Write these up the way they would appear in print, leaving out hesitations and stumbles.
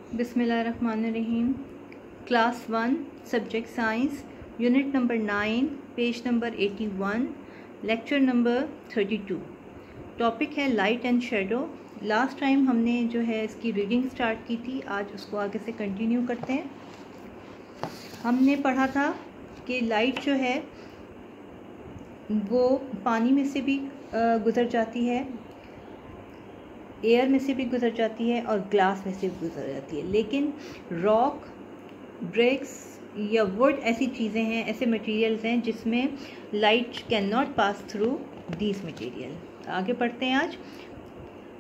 बिस्मिल्लाहिर्रहमानिर्रहीम। Class 1 subject science, unit number 9, page number 81, lecture number 32। Topic है light and shadow. Last time हमने जो है इसकी रीडिंग स्टार्ट की थी, आज उसको आगे से कंटिन्यू करते हैं। हमने पढ़ा था कि लाइट जो है वो पानी में से भी गुज़र जाती है, एयर में से भी गुज़र जाती है और ग्लास में से भी गुज़र जाती है, लेकिन रॉक, ब्रिक्स या वुड ऐसी चीज़ें हैं, ऐसे मटेरियल्स हैं जिसमें light can not pass through these material. आगे पढ़ते हैं आज।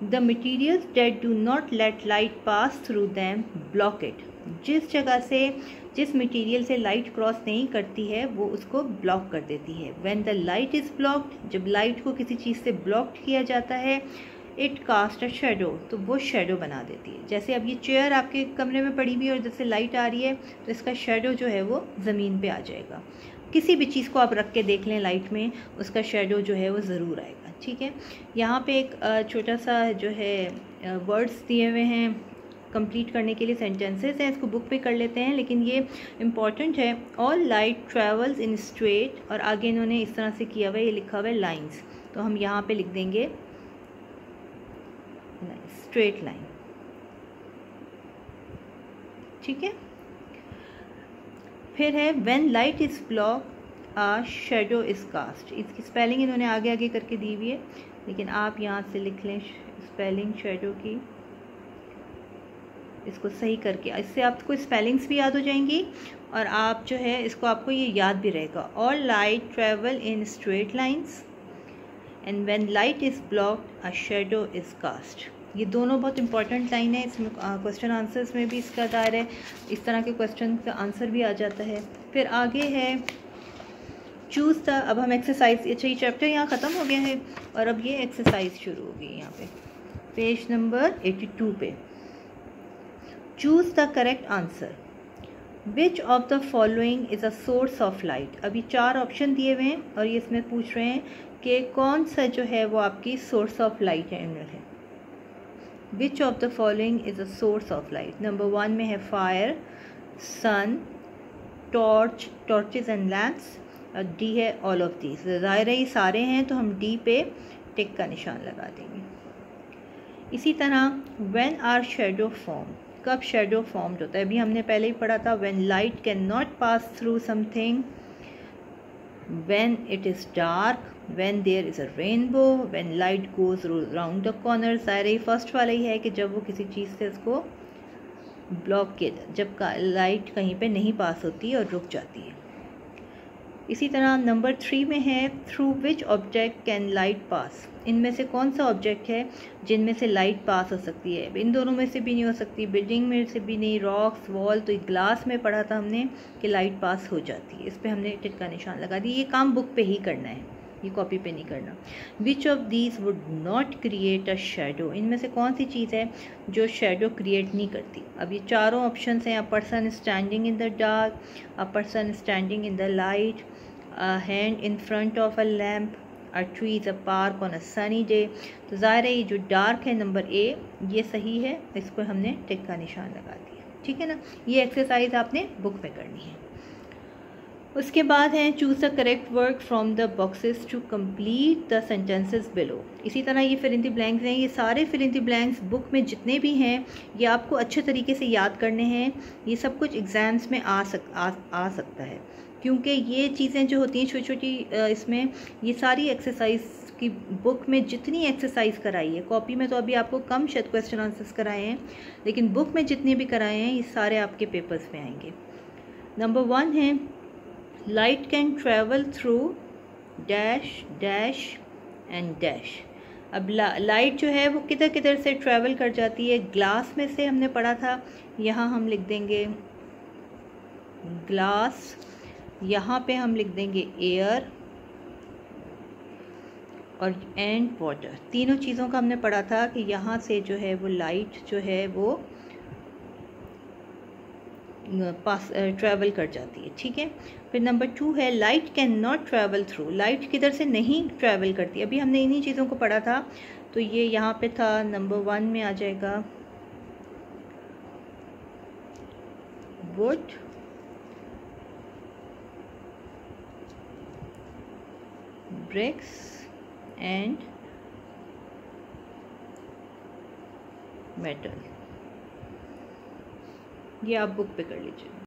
The materials that do not let light pass through them block it. जिस जगह से, जिस मटेरियल से लाइट क्रॉस नहीं करती है वो उसको ब्लॉक कर देती है। When the light is blocked, जब लाइट को किसी चीज़ से ब्लॉक किया जाता है, इट कास्ट अ शेडो, तो वो शेडो बना देती है। जैसे अब ये चेयर आपके कमरे में पड़ी हुई है और जैसे लाइट आ रही है तो इसका शेडो जो है वो ज़मीन पे आ जाएगा। किसी भी चीज़ को आप रख के देख लें लाइट में, उसका शेडो जो है वो ज़रूर आएगा। ठीक है, यहाँ पे एक छोटा सा जो है वर्ड्स दिए हुए हैं कंप्लीट करने के लिए, सेंटेंसेस हैं, इसको बुक पे कर लेते हैं, लेकिन ये इम्पॉर्टेंट है। All light travels in straight, और आगे इन्होंने इस तरह से किया हुआ है, ये लिखा हुआ है लाइन्स, तो हम यहाँ पे लिख देंगे स्ट्रेट लाइन। ठीक है, फिर है when light is block a shadow is cast. इसकी स्पेलिंग इन्होंने आगे आगे करके दी हुई है, लेकिन आप यहाँ से लिख लें स्पेलिंग शेडो की, इसको सही करके, इससे आपको स्पेलिंग्स भी याद हो जाएंगी और आप जो है इसको आपको ये याद भी रहेगा। All light travel in straight lines and when light is blocked a shadow is cast. ये दोनों बहुत इंपॉर्टेंट लाइन है, इसमें क्वेश्चन आंसर्स में भी इसका दायर है, इस तरह के क्वेश्चन का आंसर भी आ जाता है। फिर आगे है चूज़ द, अब हम एक्सरसाइज, अच्छा ये चैप्टर यहाँ ख़त्म हो गया है और अब ये एक्सरसाइज शुरू हो गई यहाँ पे पेज नंबर 82 पे। Choose the correct answer. Which of the following is a source of light. अभी 4 ऑप्शन दिए हुए हैं और ये इसमें पूछ रहे हैं कि कौन सा जो है वो आपकी सोर्स ऑफ लाइट है। Which of the following is a source of light? Number 1 में है fire, sun, torches and lamps, और डी है ऑल ऑफ दीज। ज़ाहिर है ये सारे हैं तो हम डी पे टिक का निशान लगा देंगे। इसी तरह व्हेन आर शेडो फॉर्म, कब शेडो फॉर्म्ड होता है, अभी हमने पहले ही पढ़ा था when light can not pass through something, when it is dark, when there is a rainbow, when light goes round the corner। सारे फर्स्ट वाला ही है कि जब वो किसी चीज़ से उसको ब्लॉक किया, जब लाइट कहीं पे नहीं पास होती और रुक जाती है। इसी तरह नंबर 3 में है through which object can light pass. इनमें से कौन सा ऑब्जेक्ट है जिनमें से लाइट पास हो सकती है। इन दोनों में से भी नहीं हो सकती, बिल्डिंग में से भी नहीं, रॉक्स, वॉल, तो ग्लास में पढ़ा था हमने कि लाइट पास हो जाती है, इस पर हमने टिक का निशान लगा दिया। ये काम बुक पे ही करना है, ये कॉपी पे नहीं करना। Which of these would not create a shadow. इनमें से कौन सी चीज़ है जो शेडो क्रिएट नहीं करती। अब ये चारों ऑप्शन हैं, a person standing in the dark, a person standing in the light, a hand in front of a lamp, a tree is a park on a sunny day। तो ज़ाहिर है ये जो डार्क है नंबर ए, ये सही है, इसको हमने टिक का निशान लगा दिया। ठीक है ना, ये एक्सरसाइज आपने बुक में करनी है। उसके बाद है choose the correct word from the boxes to complete the sentences below. इसी तरह ये फिल इन द ब्लैंक्स हैं, ये सारे fill in the blanks book में जितने भी हैं ये आपको अच्छे तरीके से याद करने हैं। ये सब कुछ एग्ज़ाम्स में आ सकता है, क्योंकि ये चीज़ें जो होती हैं छोटी छोटी, इसमें ये सारी एक्सरसाइज की बुक में जितनी एक्सरसाइज कराई है, कॉपी में तो अभी आपको कम शायद क्वेश्चन आंसर्स कराए हैं, लेकिन बुक में जितने भी कराए हैं ये सारे आपके पेपर्स में आएंगे। नंबर 1 है light can travel through dash dash and dash. अब लाइट जो है वो किधर किधर से ट्रैवल कर जाती है। ग्लास में से हमने पढ़ा था, यहाँ हम लिख देंगे ग्लास, यहाँ पे हम लिख देंगे एयर और एंड वाटर। तीनों चीज़ों का हमने पढ़ा था कि यहाँ से जो है वो लाइट जो है वो पास ट्रैवल कर जाती है। ठीक है, फिर नंबर 2 है light can not travel through. Light किधर से नहीं ट्रैवल करती, अभी हमने इन्हीं चीज़ों को पढ़ा था, तो ये यहाँ पे था, नंबर 1 में आ जाएगा वुड, ब्रिक्स एंड मेटल। ये आप बुक पे कर लीजिए।